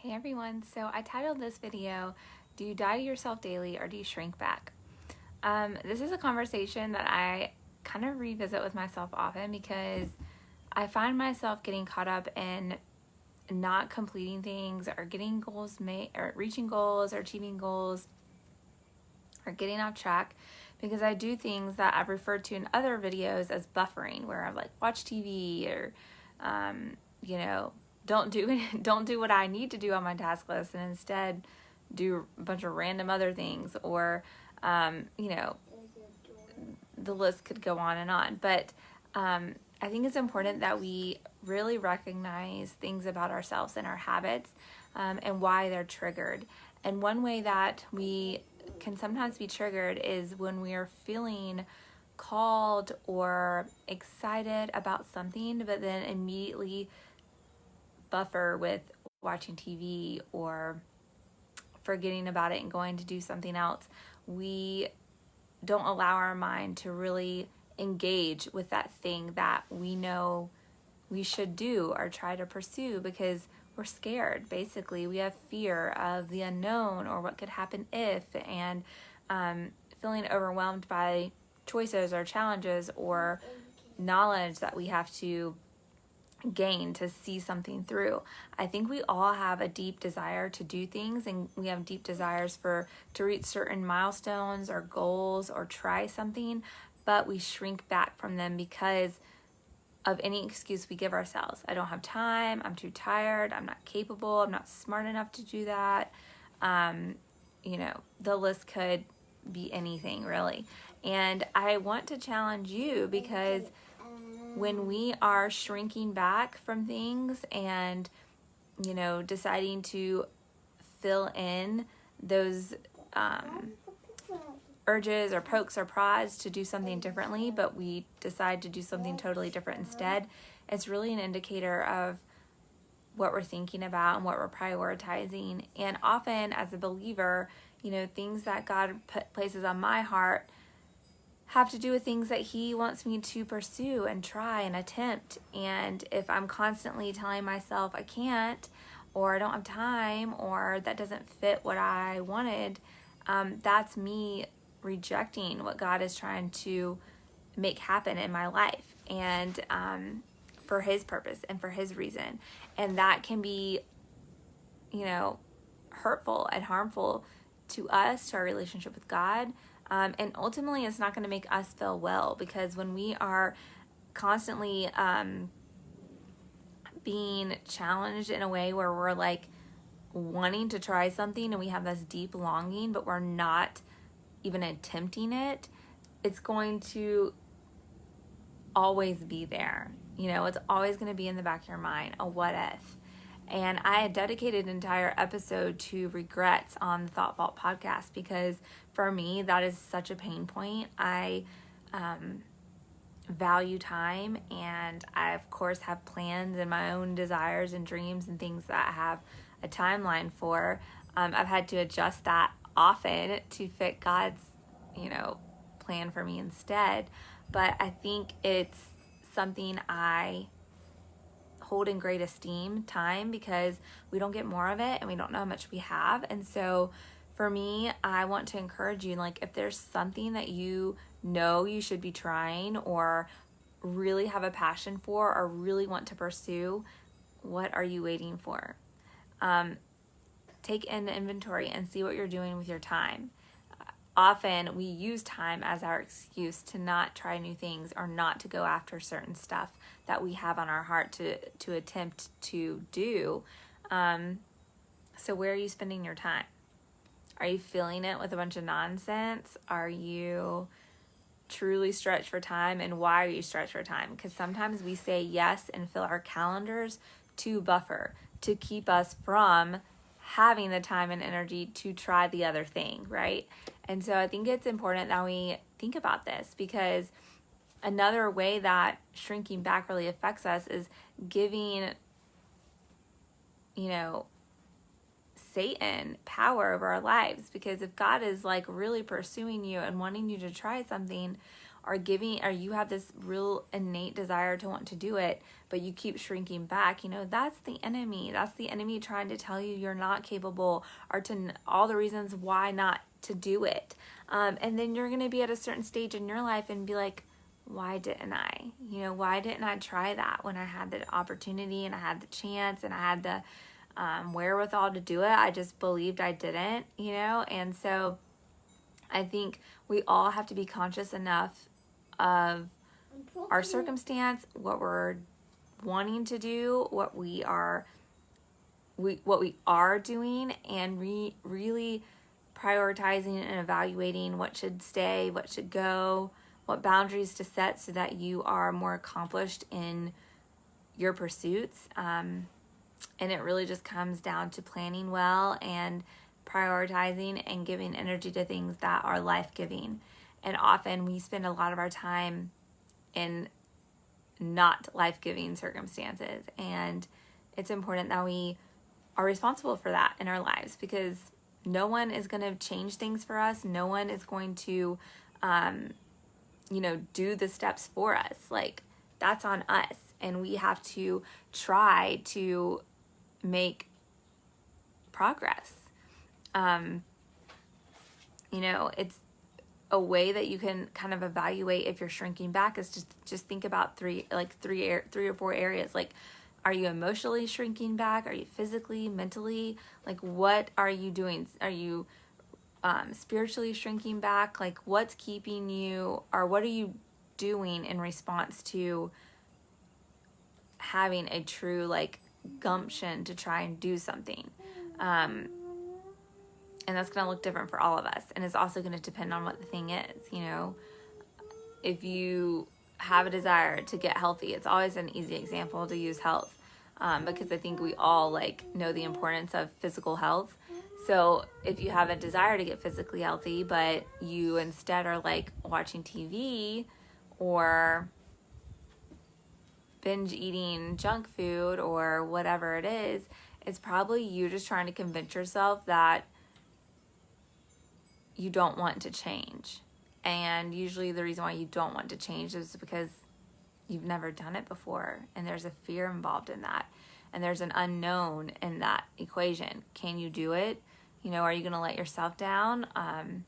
Hey everyone, so I titled this video, Do you die to yourself daily or do you shrink back? This is a conversation that I kind of revisit with myself often because I find myself getting caught up in not completing things or getting goals made or reaching goals or achieving goals or getting off track because I do things that I've referred to in other videos as buffering, where I watch TV or don't do what I need to do on my task list and instead do a bunch of random other things, or the list could go on and on. But I think it's important that we really recognize things about ourselves and our habits, and why they're triggered. And one way that we can sometimes be triggered is when we are feeling called or excited about something, but then immediately buffer with watching TV or forgetting about it and going to do something else. We don't allow our mind to really engage with that thing that we know we should do or try to pursue because we're scared. Basically, we have fear of the unknown or what could happen if, and feeling overwhelmed by choices or challenges or knowledge that we have to gain to see something through. I think we all have a deep desire to do things, and we have deep desires to reach certain milestones or goals or try something, but we shrink back from them because of any excuse we give ourselves. I don't have time, I'm too tired, I'm not capable, I'm not smart enough to do that. The list could be anything really. And I want to challenge you because when we are shrinking back from things and, deciding to fill in those urges or pokes or prods to do something differently, but we decide to do something totally different instead, it's really an indicator of what we're thinking about and what we're prioritizing. And often as a believer, things that God places on my heart have to do with things that He wants me to pursue and try and attempt. And if I'm constantly telling myself I can't, or I don't have time, or that doesn't fit what I wanted, that's me rejecting what God is trying to make happen in my life, and for His purpose and for His reason. And that can be, hurtful and harmful to us, to our relationship with God. And ultimately, it's not going to make us feel well, because when we are constantly being challenged in a way where we're wanting to try something and we have this deep longing, but we're not even attempting it, it's going to always be there. It's always going to be in the back of your mind, a what if. And I had dedicated an entire episode to regrets on the Thought Vault podcast because for me, that is such a pain point. I value time, and I, of course, have plans and my own desires and dreams and things that I have a timeline for. I've had to adjust that often to fit God's, plan for me instead. But I think it's something I hold in great esteem, time, because we don't get more of it and we don't know how much we have. And so for me, I want to encourage you, if there's something that you should be trying or really have a passion for or really want to pursue, what are you waiting for? Take an inventory and see what you're doing with your time. Often we use time as our excuse to not try new things or not to go after certain stuff that we have on our heart to attempt to do. So where are you spending your time? Are you filling it with a bunch of nonsense? Are you truly stretched for time? And why are you stretched for time? Because sometimes we say yes and fill our calendars to buffer, to keep us from having the time and energy to try the other thing, right? And so I think it's important that we think about this, because another way that shrinking back really affects us is giving, Satan power over our lives. Because if God is really pursuing you and wanting you to try something, are giving, or you have this real innate desire to want to do it, but you keep shrinking back, that's the enemy. That's the enemy trying to tell you you're not capable, or to all the reasons why not to do it. And then you're going to be at a certain stage in your life and be like, why didn't I? Why didn't I try that when I had the opportunity and I had the chance and I had the wherewithal to do it? I just believed I didn't, And so I think we all have to be conscious enough of our circumstance, what we're wanting to do, what we are doing, and really prioritizing and evaluating what should stay, what should go, what boundaries to set so that you are more accomplished in your pursuits. And it really just comes down to planning well and prioritizing and giving energy to things that are life-giving. And often we spend a lot of our time in not life-giving circumstances. And it's important that we are responsible for that in our lives, because no one is going to change things for us. No one is going to do the steps for us. Like, that's on us, and we have to try to make progress. It's a way that you can kind of evaluate if you're shrinking back is just think about three or four areas. Like, are you emotionally shrinking back? Are you physically, mentally? Like, what are you doing? Are you spiritually shrinking back? Like, what's keeping you, or what are you doing in response to having a true gumption to try and do something? And that's going to look different for all of us. And it's also going to depend on what the thing is. If you have a desire to get healthy, it's always an easy example to use health, because I think we all know the importance of physical health. So if you have a desire to get physically healthy, but you instead are watching TV or binge eating junk food or whatever it is, it's probably you just trying to convince yourself that you don't want to change. And usually the reason why you don't want to change is because you've never done it before, and there's a fear involved in that, and there's an unknown in that equation. Can you do it? Are you going to let yourself down? And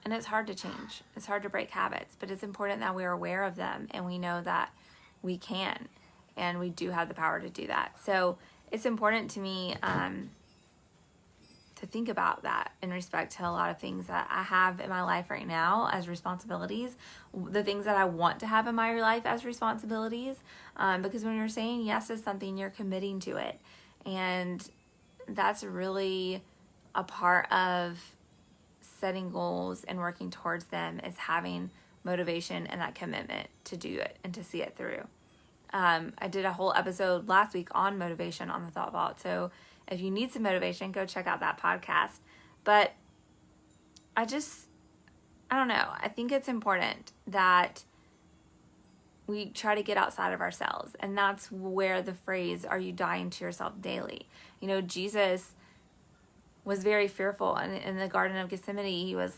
it's hard to change. It's hard to break habits, but it's important that we're aware of them and we know that we can, and we do have the power to do that. So it's important to me to think about that in respect to a lot of things that I have in my life right now as responsibilities, the things that I want to have in my life as responsibilities, because when you're saying yes to something, you're committing to it. And that's really a part of setting goals and working towards them, is having motivation and that commitment to do it and to see it through. I did a whole episode last week on motivation on the Thought Vault. So if you need some motivation, go check out that podcast. But I don't know. I think it's important that we try to get outside of ourselves. And that's where the phrase, are you dying to yourself daily? Jesus was very fearful. And in the Garden of Gethsemane, he was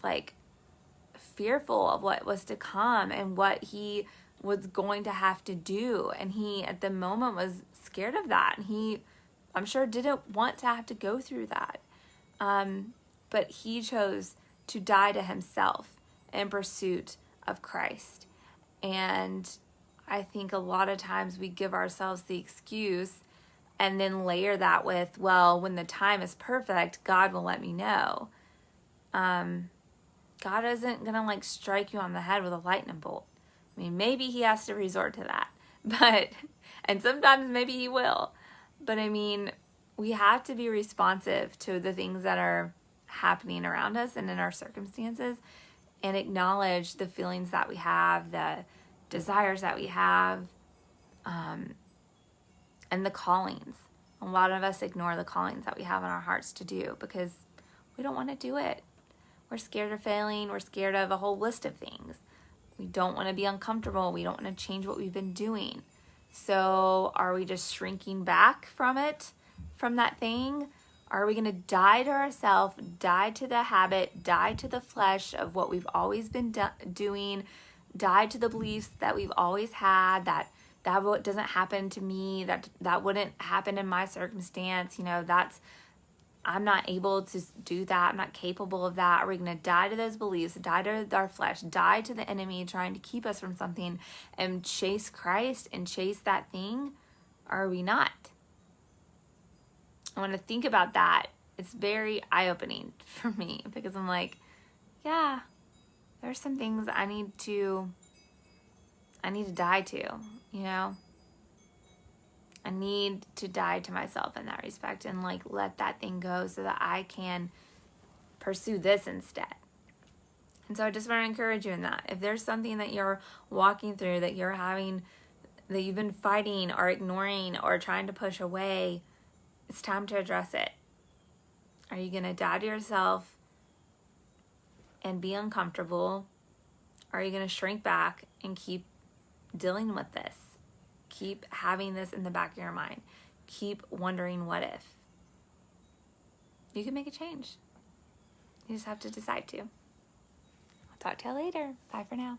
fearful of what was to come and what he was going to have to do. And he, at the moment, was scared of that. And he, I'm sure, didn't want to have to go through that. But he chose to die to himself in pursuit of Christ. And I think a lot of times we give ourselves the excuse and then layer that with, well, when the time is perfect, God will let me know. God isn't going to strike you on the head with a lightning bolt. I mean, maybe he has to resort to that, and sometimes maybe he will. But I mean, we have to be responsive to the things that are happening around us and in our circumstances, and acknowledge the feelings that we have, the desires that we have, and the callings. A lot of us ignore the callings that we have in our hearts to do because we don't want to do it. We're scared of failing. We're scared of a whole list of things. We don't want to be uncomfortable. We don't want to change what we've been doing. So are we just shrinking back from it, from that thing? Are we going to die to ourselves, die to the habit, die to the flesh of what we've always been doing, die to the beliefs that we've always had, that doesn't happen to me, that wouldn't happen in my circumstance, I'm not able to do that, I'm not capable of that. Are we going to die to those beliefs, die to our flesh, die to the enemy trying to keep us from something and chase Christ and chase that thing? Or are we not? I want to think about that. It's very eye-opening for me because I'm like, yeah, there's some things I need to die to, I need to die to myself in that respect and let that thing go so that I can pursue this instead. And so I just want to encourage you in that. If there's something that you're walking through, that you've been fighting or ignoring or trying to push away, it's time to address it. Are you going to die to yourself and be uncomfortable? Or are you going to shrink back and keep dealing with this? Keep having this in the back of your mind. Keep wondering what if. You can make a change. You just have to decide to. I'll talk to you later. Bye for now.